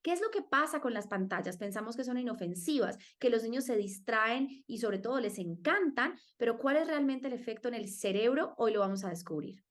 ¿Qué es lo que pasa con las pantallas? Pensamos que son inofensivas, que los niños se distraen y sobre todo les encantan, pero ¿cuál es realmente el efecto en el cerebro? Hoy lo vamos a descubrir.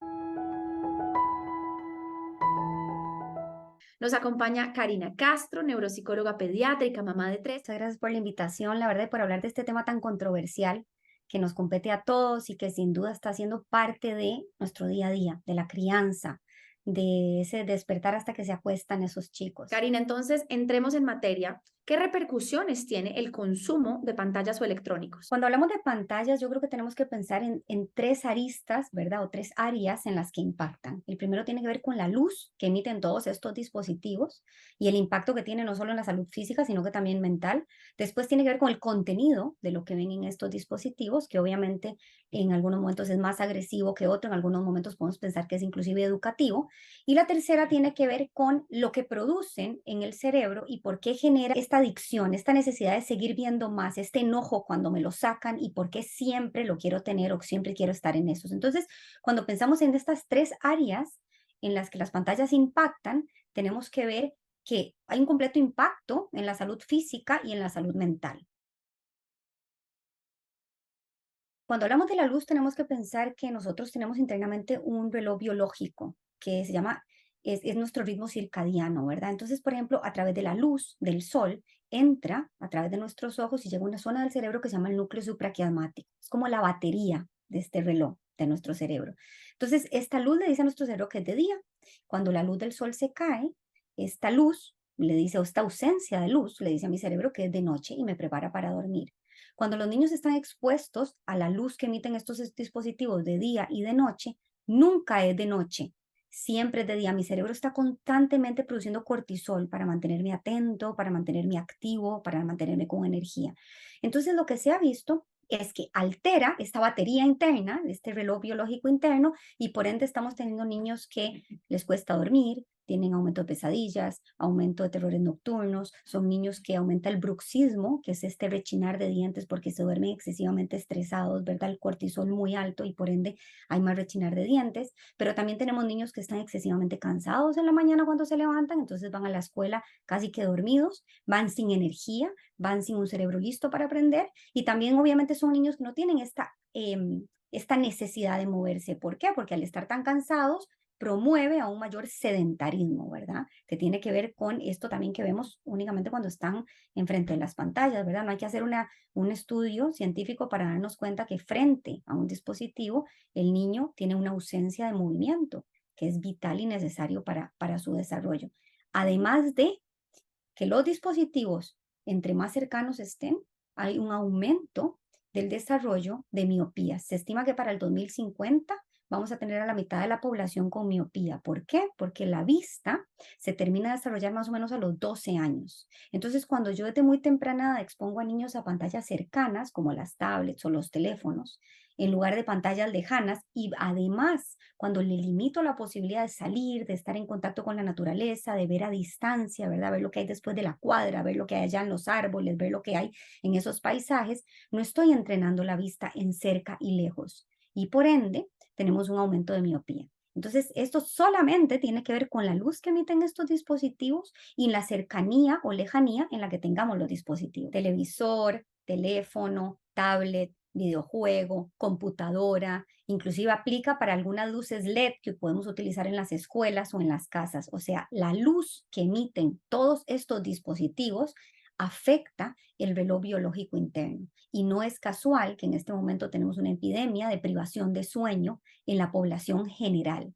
Nos acompaña Karina Castro, neuropsicóloga pediátrica, mamá de tres. Muchas gracias por la invitación, la verdad, y por hablar de este tema tan controversial que nos compete a todos y que sin duda está siendo parte de nuestro día a día, de la crianza, de ese despertar hasta que se acuestan esos chicos. Karina, entonces entremos en materia. ¿Qué repercusiones tiene el consumo de pantallas o electrónicos? Cuando hablamos de pantallas, yo creo que tenemos que pensar en tres aristas, ¿verdad? O tres áreas en las que impactan. El primero tiene que ver con la luz que emiten todos estos dispositivos y el impacto que tiene no solo en la salud física, sino que también mental. Después tiene que ver con el contenido de lo que ven en estos dispositivos, que obviamente en algunos momentos es más agresivo que otro, en algunos momentos podemos pensar que es inclusive educativo. Y la tercera tiene que ver con lo que producen en el cerebro y por qué genera esta adicción, esta necesidad de seguir viendo más, este enojo cuando me lo sacan y por qué siempre lo quiero tener o siempre quiero estar en esos. Entonces, cuando pensamos en estas tres áreas en las que las pantallas impactan, tenemos que ver que hay un completo impacto en la salud física y en la salud mental. Cuando hablamos de la luz, tenemos que pensar que nosotros tenemos internamente un reloj biológico que se llama, es nuestro ritmo circadiano, ¿verdad? Entonces, por ejemplo, a través de la luz del sol, entra a través de nuestros ojos y llega a una zona del cerebro que se llama el núcleo supraquiasmático. Es como la batería de este reloj de nuestro cerebro. Entonces, esta luz le dice a nuestro cerebro que es de día. Cuando la luz del sol se cae, esta luz le dice, o esta ausencia de luz, le dice a mi cerebro que es de noche y me prepara para dormir. Cuando los niños están expuestos a la luz que emiten estos dispositivos de día y de noche, nunca es de noche, siempre es de día. Mi cerebro está constantemente produciendo cortisol para mantenerme atento, para mantenerme activo, para mantenerme con energía. Entonces, lo que se ha visto es que altera esta batería interna, este reloj biológico interno, y por ende estamos teniendo niños que les cuesta dormir, tienen aumento de pesadillas, aumento de terrores nocturnos, son niños que aumenta el bruxismo, que es este rechinar de dientes porque se duermen excesivamente estresados, ¿verdad? El cortisol muy alto y por ende hay más rechinar de dientes, pero también tenemos niños que están excesivamente cansados en la mañana cuando se levantan, entonces van a la escuela casi que dormidos, van sin energía, van sin un cerebro listo para aprender y también obviamente son niños que no tienen esta necesidad de moverse. ¿Por qué? Porque al estar tan cansados, promueve a un mayor sedentarismo, ¿verdad? Que tiene que ver con esto también que vemos únicamente cuando están enfrente de las pantallas, ¿verdad? No hay que hacer un estudio científico para darnos cuenta que frente a un dispositivo, el niño tiene una ausencia de movimiento, que es vital y necesario para su desarrollo. Además de que los dispositivos, entre más cercanos estén, hay un aumento del desarrollo de miopía. Se estima que para el 2050 vamos a tener a la mitad de la población con miopía. ¿Por qué? Porque la vista se termina de desarrollar más o menos a los 12 años. Entonces, cuando yo desde muy temprana edad expongo a niños a pantallas cercanas, como las tablets o los teléfonos, en lugar de pantallas lejanas, y además cuando le limito la posibilidad de salir, de estar en contacto con la naturaleza, de ver a distancia, ¿verdad? Ver lo que hay después de la cuadra, ver lo que hay allá en los árboles, ver lo que hay en esos paisajes, no estoy entrenando la vista en cerca y lejos. Y por ende, tenemos un aumento de miopía. Entonces, esto solamente tiene que ver con la luz que emiten estos dispositivos y la cercanía o lejanía en la que tengamos los dispositivos. Televisor, teléfono, tablet, videojuego, computadora, inclusive aplica para algunas luces LED que podemos utilizar en las escuelas o en las casas. O sea, la luz que emiten todos estos dispositivos afecta el reloj biológico interno. Y no es casual que en este momento tenemos una epidemia de privación de sueño en la población general.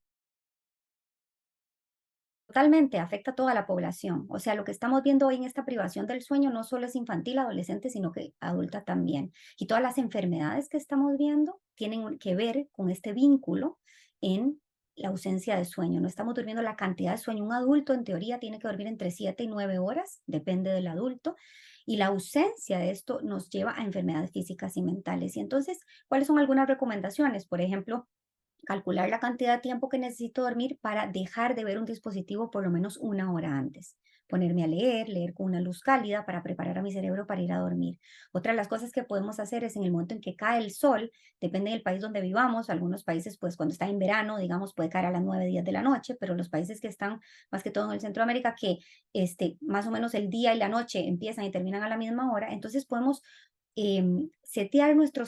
Totalmente, afecta a toda la población. O sea, lo que estamos viendo hoy en esta privación del sueño no solo es infantil, adolescente, sino que adulta también. Y todas las enfermedades que estamos viendo tienen que ver con este vínculo en la ausencia de sueño. No estamos durmiendo la cantidad de sueño. Un adulto en teoría tiene que dormir entre 7 y 9 horas, depende del adulto. Y la ausencia de esto nos lleva a enfermedades físicas y mentales. Y entonces, ¿cuáles son algunas recomendaciones? Por ejemplo, calcular la cantidad de tiempo que necesito dormir para dejar de ver un dispositivo por lo menos una hora antes. ponerme a leer, leer con una luz cálida para preparar a mi cerebro para ir a dormir. Otra de las cosas que podemos hacer es en el momento en que cae el sol, depende del país donde vivamos, algunos países pues cuando está en verano, digamos, puede caer a las 9, 10 de la noche, pero los países que están más que todo en el Centroamérica, que más o menos el día y la noche empiezan y terminan a la misma hora, entonces podemos setear nuestro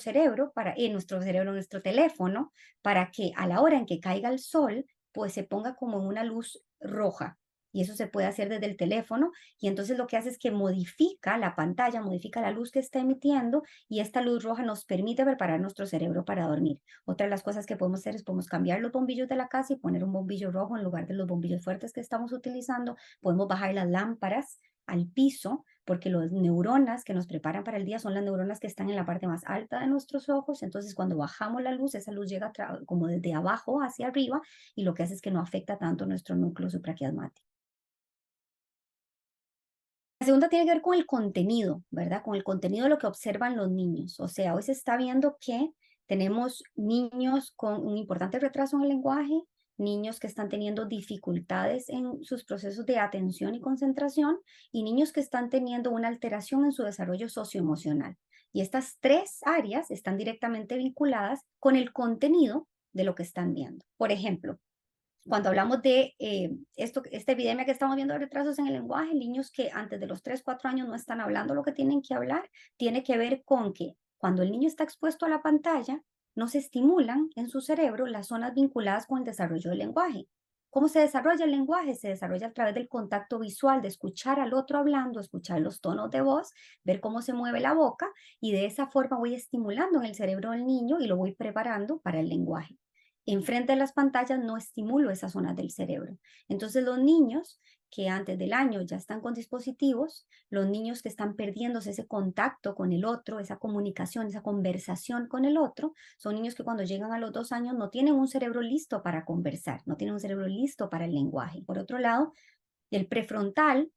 teléfono, para que a la hora en que caiga el sol, pues se ponga como en una luz roja. Y eso se puede hacer desde el teléfono. Y entonces lo que hace es que modifica la pantalla, modifica la luz que está emitiendo y esta luz roja nos permite preparar nuestro cerebro para dormir. Otra de las cosas que podemos hacer es podemos cambiar los bombillos de la casa y poner un bombillo rojo en lugar de los bombillos fuertes que estamos utilizando. Podemos bajar las lámparas al piso, porque las neuronas que nos preparan para el día son las neuronas que están en la parte más alta de nuestros ojos. Entonces, cuando bajamos la luz, esa luz llega como desde abajo hacia arriba y lo que hace es que no afecta tanto nuestro núcleo supraquiasmático. La segunda tiene que ver con el contenido, ¿verdad? Con el contenido de lo que observan los niños. O sea, hoy se está viendo que tenemos niños con un importante retraso en el lenguaje, niños que están teniendo dificultades en sus procesos de atención y concentración, y niños que están teniendo una alteración en su desarrollo socioemocional. Y estas tres áreas están directamente vinculadas con el contenido de lo que están viendo. Por ejemplo, cuando hablamos de esta epidemia que estamos viendo de retrasos en el lenguaje, niños que antes de los 3, 4 años no están hablando lo que tienen que hablar, tiene que ver con que cuando el niño está expuesto a la pantalla, no se estimulan en su cerebro las zonas vinculadas con el desarrollo del lenguaje. ¿Cómo se desarrolla el lenguaje? Se desarrolla a través del contacto visual, de escuchar al otro hablando, escuchar los tonos de voz, ver cómo se mueve la boca, y de esa forma voy estimulando en el cerebro del niño y lo voy preparando para el lenguaje. Enfrente de las pantallas no estimulo esas zonas del cerebro. Entonces los niños que antes del año ya están con dispositivos, los niños que están perdiéndose ese contacto con el otro, esa comunicación, esa conversación con el otro, son niños que cuando llegan a los 2 años no tienen un cerebro listo para conversar, no tienen un cerebro listo para el lenguaje. Por otro lado, el prefrontal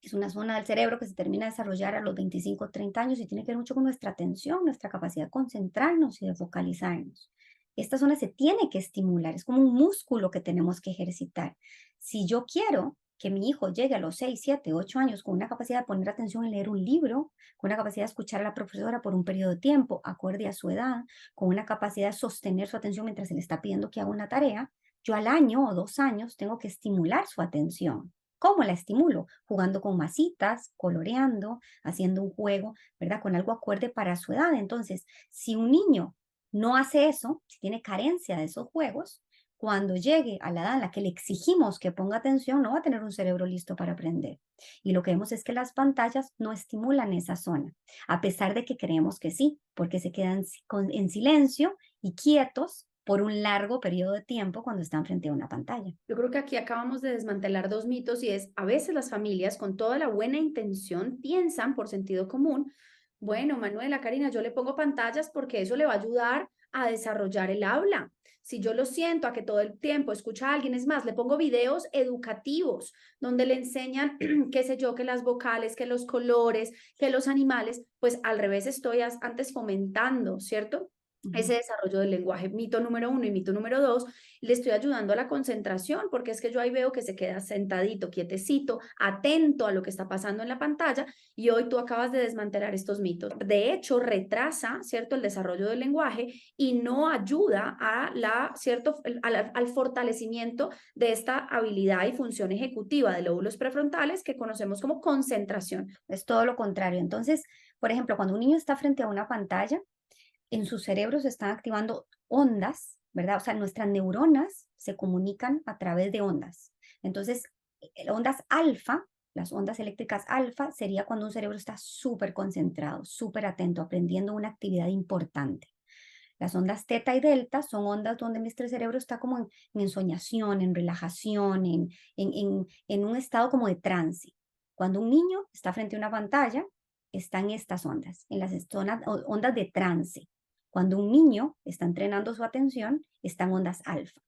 es una zona del cerebro que se termina de desarrollar a los 25 o 30 años y tiene que ver mucho con nuestra atención, nuestra capacidad de concentrarnos y de focalizarnos. Esta zona se tiene que estimular, es como un músculo que tenemos que ejercitar. Si yo quiero que mi hijo llegue a los 6, 7, 8 años con una capacidad de poner atención en leer un libro, con una capacidad de escuchar a la profesora por un periodo de tiempo, acorde a su edad, con una capacidad de sostener su atención mientras se le está pidiendo que haga una tarea, yo al año o 2 años tengo que estimular su atención. ¿Cómo la estimulo? Jugando con masitas, coloreando, haciendo un juego, ¿verdad? Con algo acorde para su edad. Entonces, si un niño no hace eso, si tiene carencia de esos juegos, cuando llegue a la edad en la que le exigimos que ponga atención, no va a tener un cerebro listo para aprender. Y lo que vemos es que las pantallas no estimulan esa zona, a pesar de que creemos que sí, porque se quedan en silencio y quietos por un largo periodo de tiempo cuando están frente a una pantalla. Yo creo que aquí acabamos de desmantelar dos mitos y es, a veces las familias con toda la buena intención piensan por sentido común, bueno, Manuela, Karina, yo le pongo pantallas porque eso le va a ayudar a desarrollar el habla. Si yo lo siento a que todo el tiempo escucha a alguien, es más, le pongo videos educativos donde le enseñan, qué sé yo, que las vocales, que los colores, que los animales, pues al revés estoy antes fomentando, ¿cierto? Ese desarrollo del lenguaje, mito número 1 y mito número 2, le estoy ayudando a la concentración, porque es que yo ahí veo que se queda sentadito, quietecito, atento a lo que está pasando en la pantalla, y hoy tú acabas de desmantelar estos mitos. De hecho, retrasa, ¿cierto?, el desarrollo del lenguaje y no ayuda ¿cierto?, al fortalecimiento de esta habilidad y función ejecutiva de lóbulos prefrontales que conocemos como concentración. Es todo lo contrario. Entonces, por ejemplo, cuando un niño está frente a una pantalla, en su cerebro se están activando ondas, ¿verdad? O sea, nuestras neuronas se comunican a través de ondas. Entonces, ondas alfa, las ondas eléctricas alfa, sería cuando un cerebro está súper concentrado, súper atento, aprendiendo una actividad importante. Las ondas teta y delta son ondas donde nuestro cerebro está como en ensoñación, en relajación, en un estado como de trance. Cuando un niño está frente a una pantalla, está en estas ondas, en las ondas de trance. Cuando un niño está entrenando su atención, está en ondas alfa.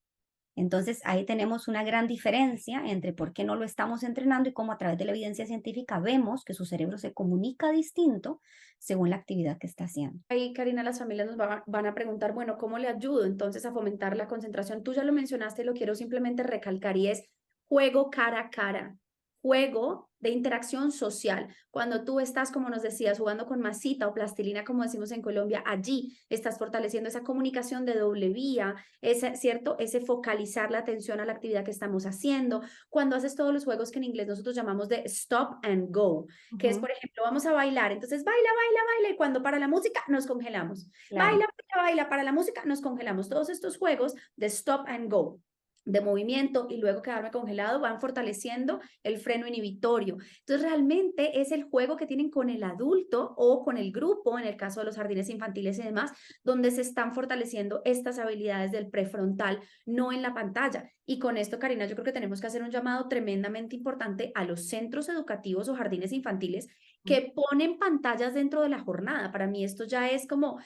Entonces, ahí tenemos una gran diferencia entre por qué no lo estamos entrenando y cómo a través de la evidencia científica vemos que su cerebro se comunica distinto según la actividad que está haciendo. Ahí, Karina, las familias nos van a preguntar, bueno, ¿cómo le ayudo entonces a fomentar la concentración? Tú ya lo mencionaste y lo quiero simplemente recalcar y es juego cara a cara. juego de interacción social. Cuando tú estás, como nos decías, jugando con masita o plastilina, como decimos en Colombia, allí estás fortaleciendo esa comunicación de doble vía, ese, ¿cierto? Ese focalizar la atención a la actividad que estamos haciendo. Cuando haces todos los juegos que en inglés nosotros llamamos de stop and go, que es, Ujú, por ejemplo, vamos a bailar, entonces baila, baila, baila, y cuando para la música nos congelamos. claro. Baila, baila, baila, para la música nos congelamos. Todos estos juegos de stop and go, de movimiento y luego quedarme congelado, van fortaleciendo el freno inhibitorio. Entonces, realmente es el juego que tienen con el adulto o con el grupo, en el caso de los jardines infantiles y demás, donde se están fortaleciendo estas habilidades del prefrontal, no en la pantalla. Y con esto, Karina, yo creo que tenemos que hacer un llamado tremendamente importante a los centros educativos o jardines infantiles que ponen pantallas dentro de la jornada. Para mí esto ya es como,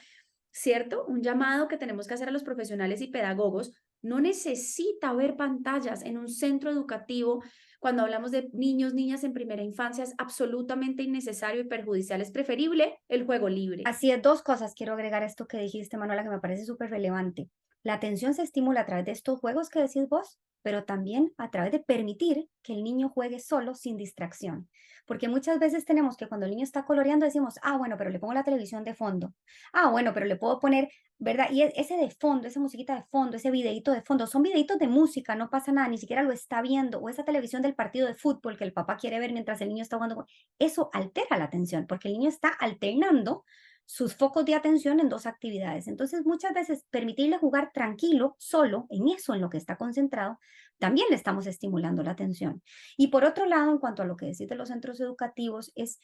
¿cierto? Un llamado que tenemos que hacer a los profesionales y pedagogos. No necesita haber pantallas en un centro educativo. Cuando hablamos de niños, niñas en primera infancia, es absolutamente innecesario y perjudicial. Es preferible el juego libre. Así es, dos cosas quiero agregar a esto que dijiste, Manuela, que me parece súper relevante. La atención se estimula a través de estos juegos que decís vos, pero también a través de permitir que el niño juegue solo sin distracción. Porque muchas veces tenemos que cuando el niño está coloreando decimos, ah, bueno, pero le pongo la televisión de fondo. Ah, bueno, pero le puedo poner, ¿verdad? Y ese de fondo, esa musiquita de fondo, ese videíto de fondo, son videitos de música, no pasa nada, ni siquiera lo está viendo. O esa televisión del partido de fútbol que el papá quiere ver mientras el niño está jugando. Eso altera la atención, porque el niño está alternando sus focos de atención en dos actividades. Entonces, muchas veces permitirle jugar tranquilo, solo, en eso en lo que está concentrado, también le estamos estimulando la atención. Y por otro lado, en cuanto a lo que decís de los centros educativos, es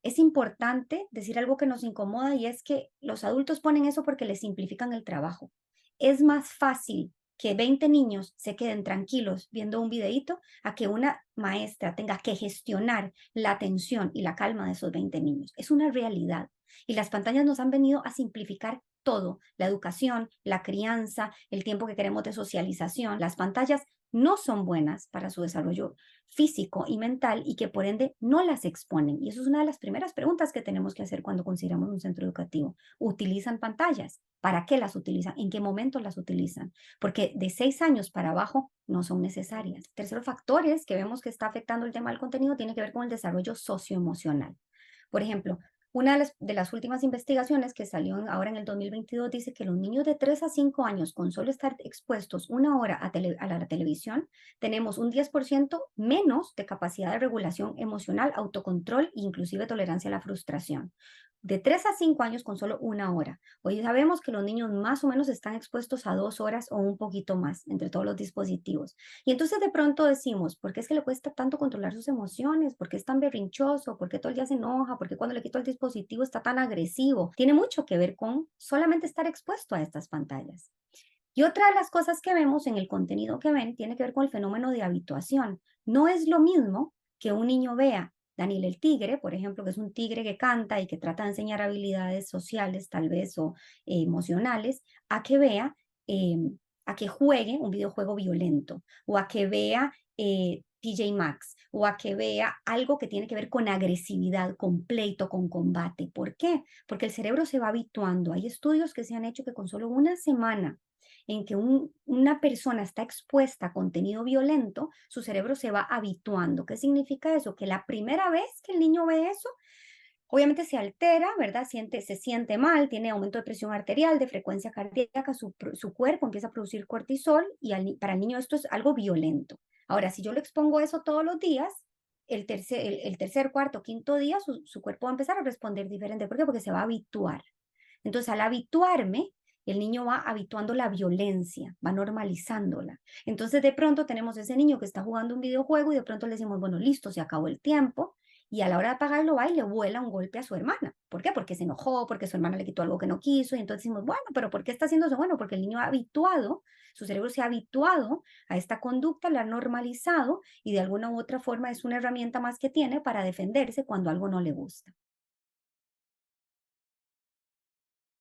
importante decir algo que nos incomoda y es que los adultos ponen eso porque les simplifican el trabajo. Es más fácil que 20 niños se queden tranquilos viendo un videíto a que una maestra tenga que gestionar la atención y la calma de esos 20 niños. Es una realidad. Y las pantallas nos han venido a simplificar todo, la educación, la crianza, el tiempo que queremos de socialización. Las pantallas no son buenas para su desarrollo físico y mental y que por ende no las exponen. Y eso es una de las primeras preguntas que tenemos que hacer cuando consideramos un centro educativo. ¿Utilizan pantallas? ¿Para qué las utilizan? ¿En qué momento las utilizan? Porque de 6 años para abajo no son necesarias. Terceros factores que vemos que está afectando el tema del contenido tiene que ver con el desarrollo socioemocional. Por ejemplo, una de las últimas investigaciones que salió ahora en el 2022 dice que los niños de 3 a 5 años con solo estar expuestos una hora a la televisión, tenemos un 10% menos de capacidad de regulación emocional, autocontrol e inclusive tolerancia a la frustración. De 3 a 5 años con solo una hora. Hoy sabemos que los niños más o menos están expuestos a 2 horas o un poquito más entre todos los dispositivos. Y entonces de pronto decimos, ¿por qué es que le cuesta tanto controlar sus emociones? ¿Por qué es tan berrinchoso? ¿Por qué todo el día se enoja? ¿Por qué cuando le quito el dispositivo está tan agresivo? Tiene mucho que ver con solamente estar expuesto a estas pantallas. Y otra de las cosas que vemos en el contenido que ven tiene que ver con el fenómeno de habituación. No es lo mismo que un niño vea Daniel el tigre, por ejemplo, que es un tigre que canta y que trata de enseñar habilidades sociales tal vez o emocionales, a que vea, eh, a que juegue un videojuego violento o a que vea TJ Maxx o a que vea algo que tiene que ver con agresividad, con pleito, con combate. ¿Por qué? Porque el cerebro se va habituando. Hay estudios que se han hecho que con solo una semana en que una persona está expuesta a contenido violento, su cerebro se va habituando. ¿Qué significa eso? Que la primera vez que el niño ve eso, obviamente se altera, ¿verdad? Se siente mal, tiene aumento de presión arterial, de frecuencia cardíaca, su cuerpo empieza a producir cortisol y para el niño esto es algo violento. Ahora, si yo le expongo eso todos los días, el tercer, cuarto, quinto día, su cuerpo va a empezar a responder diferente. ¿Por qué? Porque se va a habituar. Entonces, al habituarme, el niño va habituando la violencia, va normalizándola. Entonces, de pronto tenemos ese niño que está jugando un videojuego y de pronto le decimos, bueno, listo, se acabó el tiempo. Y a la hora de apagarlo va y le vuela un golpe a su hermana. ¿Por qué? Porque se enojó, porque su hermana le quitó algo que no quiso. Y entonces decimos, bueno, pero ¿por qué está haciendo eso? Bueno, porque el niño ha habituado, su cerebro se ha habituado a esta conducta, la ha normalizado y de alguna u otra forma es una herramienta más que tiene para defenderse cuando algo no le gusta.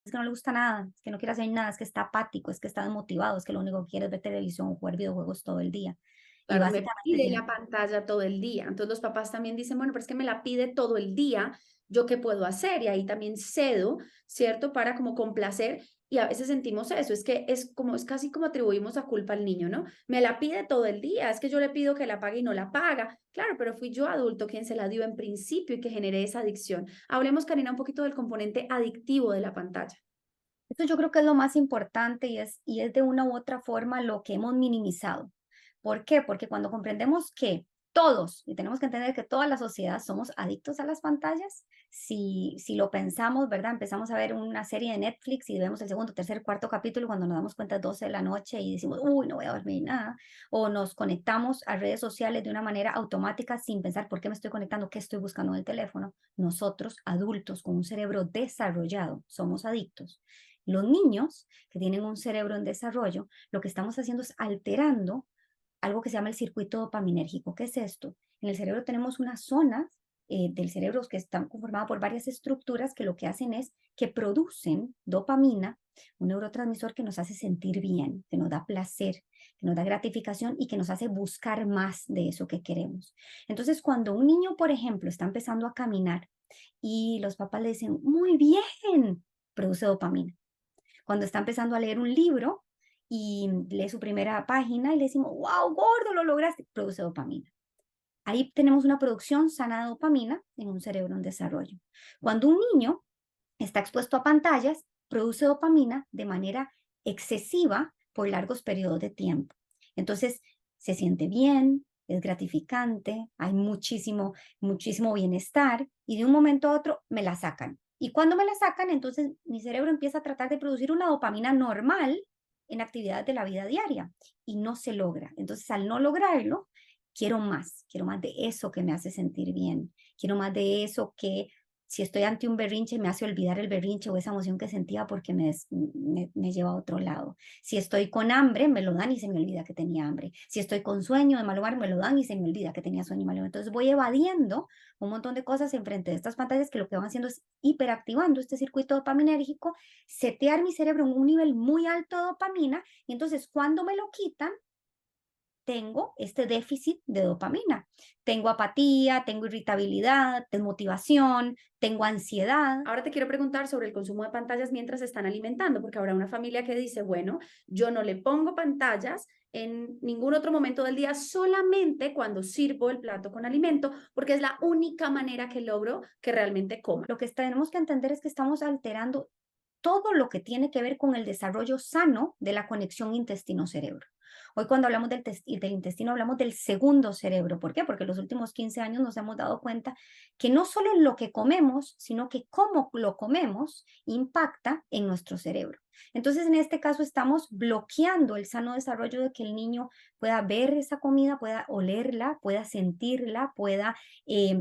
Es que no le gusta nada, es que no quiere hacer nada, es que está apático, es que está desmotivado, es que lo único que quiere es ver televisión o jugar videojuegos todo el día. y Claro, me básicamente pide la pantalla todo el día. Entonces los papás también dicen, bueno, pero es que me la pide todo el día, ¿yo qué puedo hacer? Y ahí también cedo, ¿cierto? Para como complacer. Y a veces sentimos eso, es que es como, es casi como atribuimos a culpa al niño, ¿no? Me la pide todo el día, es que yo le pido que la pague y no la paga. Claro, pero fui yo adulto quien se la dio en principio y que generé esa adicción. Hablemos, Karina, un poquito del componente adictivo de la pantalla. esto yo creo que es lo más importante y es de una u otra forma lo que hemos minimizado. ¿Por qué? Porque cuando comprendemos que todos, y tenemos que entender que toda la sociedad somos adictos a las pantallas, si lo pensamos, ¿verdad? Empezamos a ver una serie de Netflix y vemos el segundo, tercer, cuarto capítulo cuando nos damos cuenta es 12 de la noche y decimos, uy, no voy a dormir nada. O nos conectamos a redes sociales de una manera automática sin pensar por qué me estoy conectando, qué estoy buscando en el teléfono. Nosotros, adultos con un cerebro desarrollado, somos adictos. Los niños que tienen un cerebro en desarrollo, lo que estamos haciendo es alterando algo que se llama el circuito dopaminérgico. ¿Qué es esto? En el cerebro tenemos unas zonas del cerebro que están conformadas por varias estructuras que lo que hacen es que producen dopamina, un neurotransmisor que nos hace sentir bien, que nos da placer, que nos da gratificación y que nos hace buscar más de eso que queremos. Entonces, cuando un niño, por ejemplo, está empezando a caminar y los papás le dicen, muy bien, produce dopamina. Cuando está empezando a leer un libro y lee su primera página y le decimos, wow, gordo, lo lograste, produce dopamina. Ahí tenemos una producción sana de dopamina en un cerebro en desarrollo. Cuando un niño está expuesto a pantallas, produce dopamina de manera excesiva por largos periodos de tiempo. Entonces, se siente bien, es gratificante, hay muchísimo bienestar y de un momento a otro me la sacan. Y cuando me la sacan, entonces mi cerebro empieza a tratar de producir una dopamina normal en actividades de la vida diaria y no se logra. Entonces, al no lograrlo, quiero más de eso que me hace sentir bien, quiero más de eso que si estoy ante un berrinche me hace olvidar el berrinche o esa emoción que sentía porque me lleva a otro lado. Si estoy con hambre, me lo dan y se me olvida que tenía hambre. Si estoy con sueño de mal humor, me lo dan y se me olvida que tenía sueño de mal humor. Entonces voy evadiendo un montón de cosas enfrente de estas pantallas que lo que van haciendo es hiperactivando este circuito dopaminérgico, setear mi cerebro en un nivel muy alto de dopamina y entonces cuando me lo quitan, tengo este déficit de dopamina. Tengo apatía, tengo irritabilidad, desmotivación, tengo ansiedad. Ahora te quiero preguntar sobre el consumo de pantallas mientras se están alimentando, porque habrá una familia que dice, bueno, yo no le pongo pantallas en ningún otro momento del día, solamente cuando sirvo el plato con alimento, porque es la única manera que logro que realmente coma. Lo que tenemos que entender es que estamos alterando todo lo que tiene que ver con el desarrollo sano de la conexión intestino-cerebro. Hoy cuando hablamos del intestino hablamos del segundo cerebro. ¿Por qué? Porque en los últimos 15 años nos hemos dado cuenta que no solo lo que comemos, sino que cómo lo comemos impacta en nuestro cerebro. Entonces, en este caso estamos bloqueando el sano desarrollo de que el niño pueda ver esa comida, pueda olerla, pueda sentirla, pueda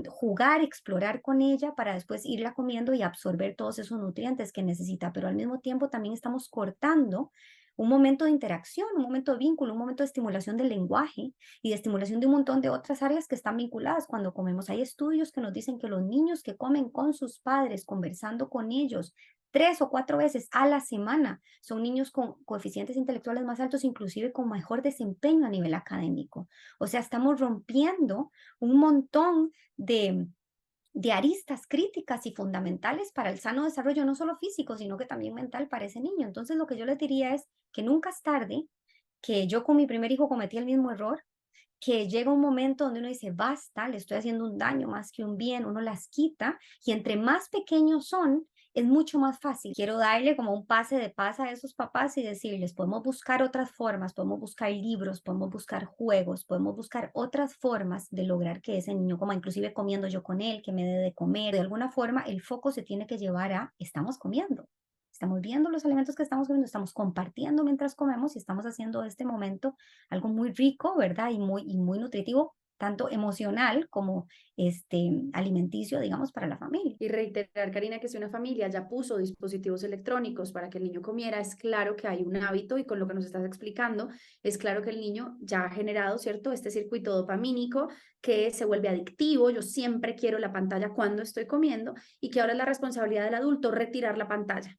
jugar, explorar con ella para después irla comiendo y absorber todos esos nutrientes que necesita. Pero al mismo tiempo también estamos cortando un momento de interacción, un momento de vínculo, un momento de estimulación del lenguaje y de estimulación de un montón de otras áreas que están vinculadas cuando comemos. Hay estudios que nos dicen que los niños que comen con sus padres, conversando con ellos 3 o 4 veces a la semana, son niños con coeficientes intelectuales más altos, inclusive con mejor desempeño a nivel académico. O sea, estamos rompiendo un montón de aristas críticas y fundamentales para el sano desarrollo, no solo físico, sino que también mental para ese niño. Entonces, lo que yo les diría es que nunca es tarde, que yo con mi primer hijo cometí el mismo error, que llega un momento donde uno dice, basta, le estoy haciendo un daño más que un bien, uno las quita y entre más pequeños son, es mucho más fácil. Quiero darle como un pase de paz a esos papás y decirles, podemos buscar otras formas, podemos buscar libros, podemos buscar juegos, podemos buscar otras formas de lograr que ese niño coma, inclusive comiendo yo con él, que me dé de comer. De alguna forma, el foco se tiene que llevar a, estamos comiendo. Estamos viendo los alimentos que estamos comiendo, estamos compartiendo mientras comemos y estamos haciendo de este momento algo muy rico, ¿verdad? Y muy nutritivo, tanto emocional como alimenticio, digamos, para la familia. Y reiterar, Karina, que si una familia ya puso dispositivos electrónicos para que el niño comiera, es claro que hay un hábito y con lo que nos estás explicando, es claro que el niño ya ha generado, ¿cierto? Este circuito dopamínico que se vuelve adictivo, yo siempre quiero la pantalla cuando estoy comiendo y que ahora es la responsabilidad del adulto retirar la pantalla.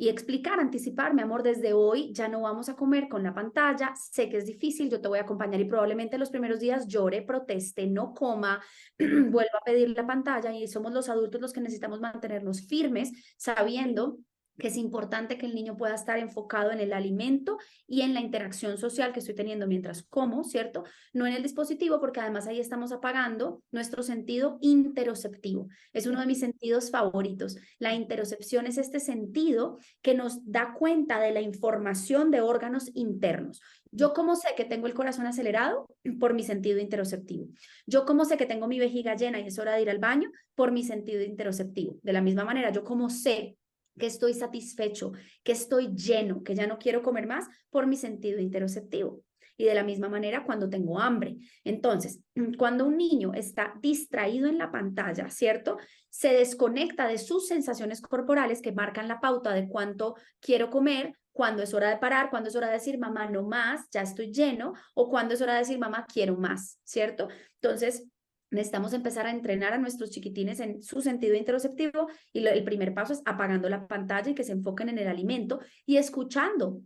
y explicar, anticipar, mi amor, desde hoy ya no vamos a comer con la pantalla, sé que es difícil, yo te voy a acompañar y probablemente los primeros días llore, proteste, no coma, vuelva a pedir la pantalla y somos los adultos los que necesitamos mantenernos firmes, sabiendo que es importante que el niño pueda estar enfocado en el alimento y en la interacción social que estoy teniendo mientras como, ¿cierto? No en el dispositivo, porque además ahí estamos apagando nuestro sentido interoceptivo. Es uno de mis sentidos favoritos. La interocepción es este sentido que nos da cuenta de la información de órganos internos. Yo cómo sé que tengo el corazón acelerado por mi sentido interoceptivo. Yo cómo sé que tengo mi vejiga llena y es hora de ir al baño por mi sentido interoceptivo. De la misma manera, yo cómo sé que estoy satisfecho, que estoy lleno, que ya no quiero comer más por mi sentido interoceptivo. Y de la misma manera cuando tengo hambre. Entonces, cuando un niño está distraído en la pantalla, ¿cierto? Se desconecta de sus sensaciones corporales que marcan la pauta de cuánto quiero comer, cuándo es hora de parar, cuándo es hora de decir, mamá, no más, ya estoy lleno, o cuándo es hora de decir, mamá, quiero más, ¿cierto? Entonces, necesitamos empezar a entrenar a nuestros chiquitines en su sentido interoceptivo y el primer paso es apagando la pantalla y que se enfoquen en el alimento y escuchando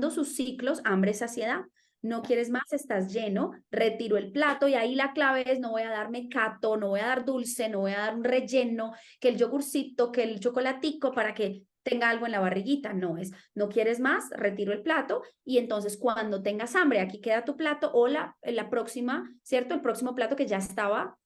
sus ciclos, hambre, saciedad. No quieres más, estás lleno, retiro el plato y ahí la clave es no voy a dar mecato, no voy a dar dulce, no voy a dar un relleno, que el yogurcito, que el chocolatico para que tenga algo en la barriguita, no es, no quieres más, retiro el plato y entonces cuando tengas hambre, aquí queda tu plato o la próxima, ¿cierto? El próximo plato que ya estaba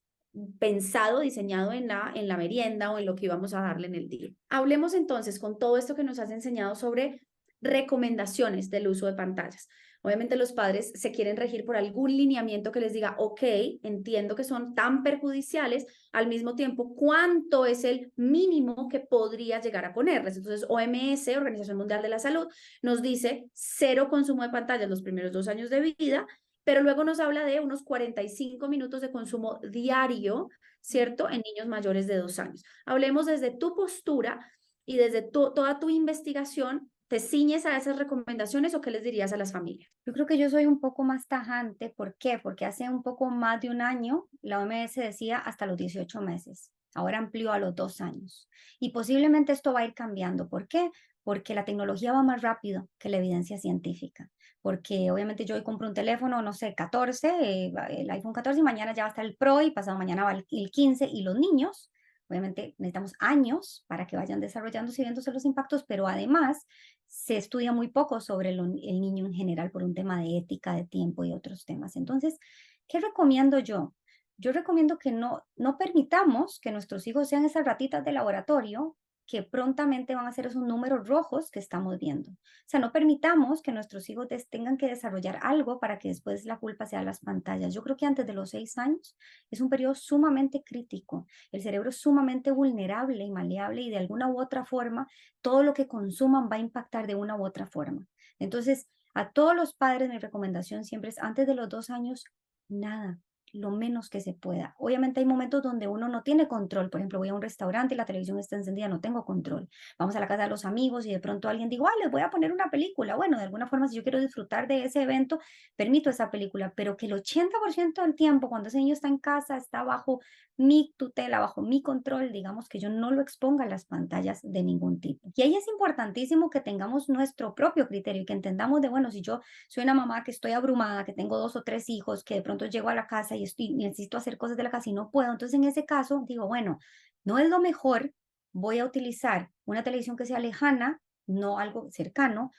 pensado, diseñado en la merienda o en lo que íbamos a darle en el día. Hablemos entonces con todo esto que nos has enseñado sobre recomendaciones del uso de pantallas. Obviamente los padres se quieren regir por algún lineamiento que les diga, ok, entiendo que son tan perjudiciales, al mismo tiempo, ¿cuánto es el mínimo que podría llegar a ponerles? Entonces, OMS, Organización Mundial de la Salud, nos dice cero consumo de pantallas los primeros 2 años de vida, pero luego nos habla de unos 45 minutos de consumo diario, ¿cierto? En niños mayores de 2 años. Hablemos desde tu postura y desde toda tu investigación. ¿Te ciñes a esas recomendaciones o qué les dirías a las familias? Yo creo que yo soy un poco más tajante. ¿Por qué? Porque hace un poco más de un año la OMS decía hasta los 18 meses. Ahora amplió a los 2 años. Y posiblemente esto va a ir cambiando. ¿Por qué? Porque la tecnología va más rápido que la evidencia científica. Porque obviamente yo hoy compro un teléfono, no sé, 14, el iPhone 14 y mañana ya va a estar el Pro y pasado mañana va el 15 y los niños. Obviamente necesitamos años para que vayan desarrollándose y viéndose los impactos, pero además se estudia muy poco sobre el niño en general por un tema de ética, de tiempo y otros temas. Entonces, ¿qué recomiendo yo? Yo recomiendo que no permitamos que nuestros hijos sean esas ratitas de laboratorio que prontamente van a ser esos números rojos que estamos viendo. O sea, no permitamos que nuestros hijos tengan que desarrollar algo para que después la culpa sea las pantallas. Yo creo que antes de los 6 años es un periodo sumamente crítico. El cerebro es sumamente vulnerable y maleable y de alguna u otra forma todo lo que consuman va a impactar de una u otra forma. Entonces, a todos los padres mi recomendación siempre es antes de los 2 años, nada, lo menos que se pueda. Obviamente hay momentos donde uno no tiene control. Por ejemplo, voy a un restaurante y la televisión está encendida, no tengo control. Vamos a la casa de los amigos y de pronto alguien digo, ay, les voy a poner una película. Bueno, de alguna forma, si yo quiero disfrutar de ese evento, permito esa película, pero que el 80% del tiempo, cuando ese niño está en casa, está bajo mi tutela, bajo mi control, digamos que yo no lo exponga a las pantallas de ningún tipo. Y ahí es importantísimo que tengamos nuestro propio criterio y que entendamos de, bueno, si yo soy una mamá que estoy abrumada, que tengo 2 o 3 hijos, que de pronto llego a la casa y necesito hacer cosas de la casa y no puedo, entonces en ese caso digo, bueno, no es lo mejor, voy a utilizar una televisión que sea lejana, no algo cercano,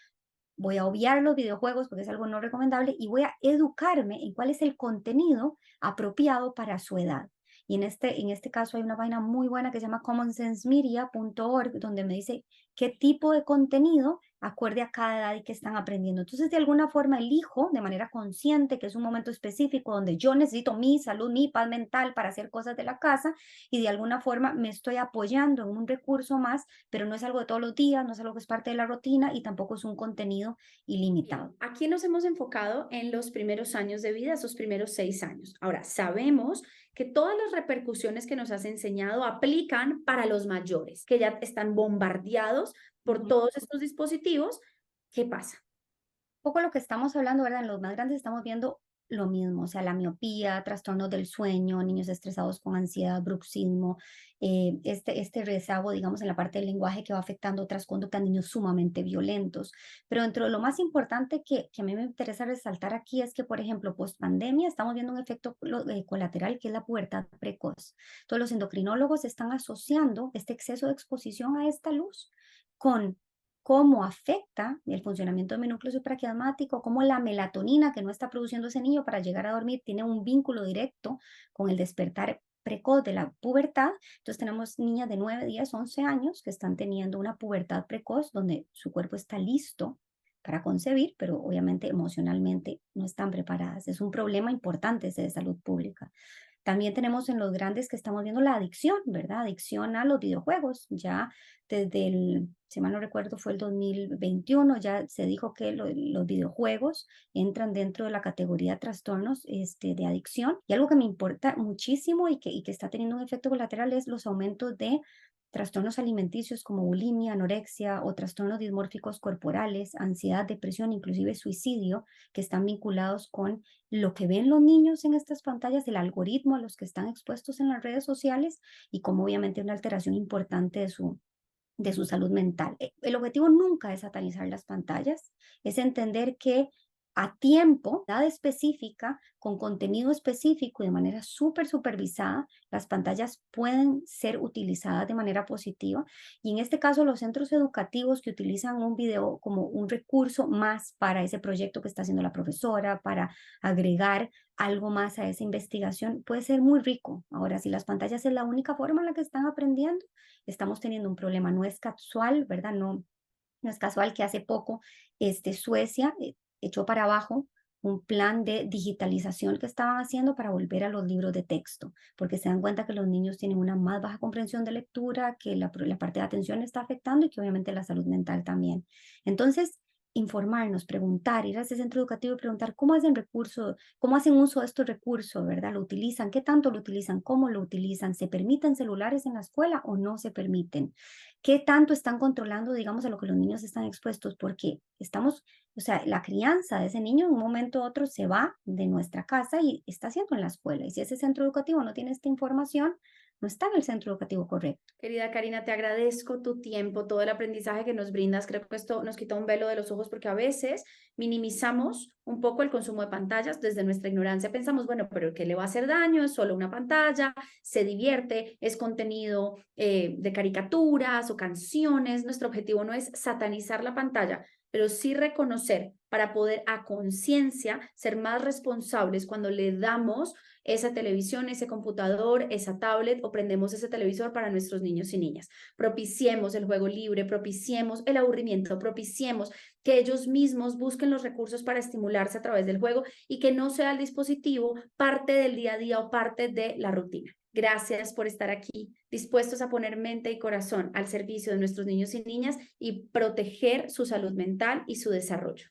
voy a obviar los videojuegos porque es algo no recomendable y voy a educarme en cuál es el contenido apropiado para su edad. Y en este caso hay una página muy buena que se llama commonsensemedia.org, donde me dice qué tipo de contenido acorde a cada edad y qué están aprendiendo. Entonces, de alguna forma, elijo de manera consciente que es un momento específico donde yo necesito mi salud, mi paz mental para hacer cosas de la casa y de alguna forma me estoy apoyando en un recurso más, pero no es algo de todos los días, no es algo que es parte de la rutina y tampoco es un contenido Bien, ilimitado. aquí nos hemos enfocado en los primeros años de vida, esos primeros 6 años. Ahora, sabemos que todas las repercusiones que nos has enseñado aplican para los mayores, que ya están bombardeados por Ujú. todos estos dispositivos. ¿Qué pasa? Poco lo que estamos hablando, ¿verdad? En los más grandes estamos viendo lo mismo, o sea, la miopía, trastornos del sueño, niños estresados con ansiedad, bruxismo, este rezago, digamos, en la parte del lenguaje que va afectando otras conductas, niños sumamente violentos. Pero dentro de lo más importante que a mí me interesa resaltar aquí es que, por ejemplo, post pandemia estamos viendo un efecto colateral que es la pubertad precoz. Todos los endocrinólogos están asociando este exceso de exposición a esta luz con cómo afecta el funcionamiento de mi núcleo supraquiasmático, cómo la melatonina que no está produciendo ese niño para llegar a dormir tiene un vínculo directo con el despertar precoz de la pubertad. Entonces tenemos niñas de 9, 10, 11 años que están teniendo una pubertad precoz donde su cuerpo está listo para concebir, pero obviamente emocionalmente no están preparadas. Es un problema importante ese de salud pública. También tenemos en los grandes que estamos viendo la adicción, ¿verdad? Adicción a los videojuegos. Ya desde si mal no recuerdo, fue el 2021, ya se dijo que los videojuegos entran dentro de la categoría de trastornos de adicción. Y algo que me importa muchísimo y que está teniendo un efecto colateral es los aumentos de trastornos alimenticios como bulimia, anorexia o trastornos dismórficos corporales, ansiedad, depresión, inclusive suicidio, que están vinculados con lo que ven los niños en estas pantallas, el algoritmo a los que están expuestos en las redes sociales y como obviamente una alteración importante de su salud mental. El objetivo nunca es satanizar las pantallas, es entender que a tiempo, edad específica, con contenido específico y de manera súper supervisada, las pantallas pueden ser utilizadas de manera positiva. Y en este caso, los centros educativos que utilizan un video como un recurso más para ese proyecto que está haciendo la profesora, para agregar algo más a esa investigación, puede ser muy rico. Ahora, si las pantallas es la única forma en la que están aprendiendo, estamos teniendo un problema. No es casual, ¿verdad? No es casual que hace poco Suecia echó para abajo un plan de digitalización que estaban haciendo para volver a los libros de texto, porque se dan cuenta que los niños tienen una más baja comprensión de lectura, que la parte de atención está afectando y que obviamente la salud mental también. Entonces, informarnos, preguntar, ir a ese centro educativo y preguntar cómo hacen recursos, cómo hacen uso de estos recursos, ¿verdad? ¿Lo utilizan? ¿Qué tanto lo utilizan? ¿Cómo lo utilizan? ¿Se permiten celulares en la escuela o no se permiten? ¿Qué tanto están controlando, digamos, a lo que los niños están expuestos? Porque estamos, o sea, la crianza de ese niño en un momento u otro se va de nuestra casa y está haciendo en la escuela. Y si ese centro educativo no tiene esta información, no está en el centro educativo correcto. Querida Karina, te agradezco tu tiempo, todo el aprendizaje que nos brindas. Creo que esto nos quita un velo de los ojos porque a veces minimizamos un poco el consumo de pantallas desde nuestra ignorancia. Pensamos, bueno, pero ¿qué le va a hacer daño? Es solo una pantalla, se divierte, es contenido de caricaturas o canciones. Nuestro objetivo no es satanizar la pantalla, pero sí reconocer para poder a conciencia ser más responsables cuando le damos esa televisión, ese computador, esa tablet o prendemos ese televisor para nuestros niños y niñas. Propiciemos el juego libre, propiciemos el aburrimiento, propiciemos que ellos mismos busquen los recursos para estimularse a través del juego y que no sea el dispositivo parte del día a día o parte de la rutina. Gracias por estar aquí, dispuestos a poner mente y corazón al servicio de nuestros niños y niñas y proteger su salud mental y su desarrollo.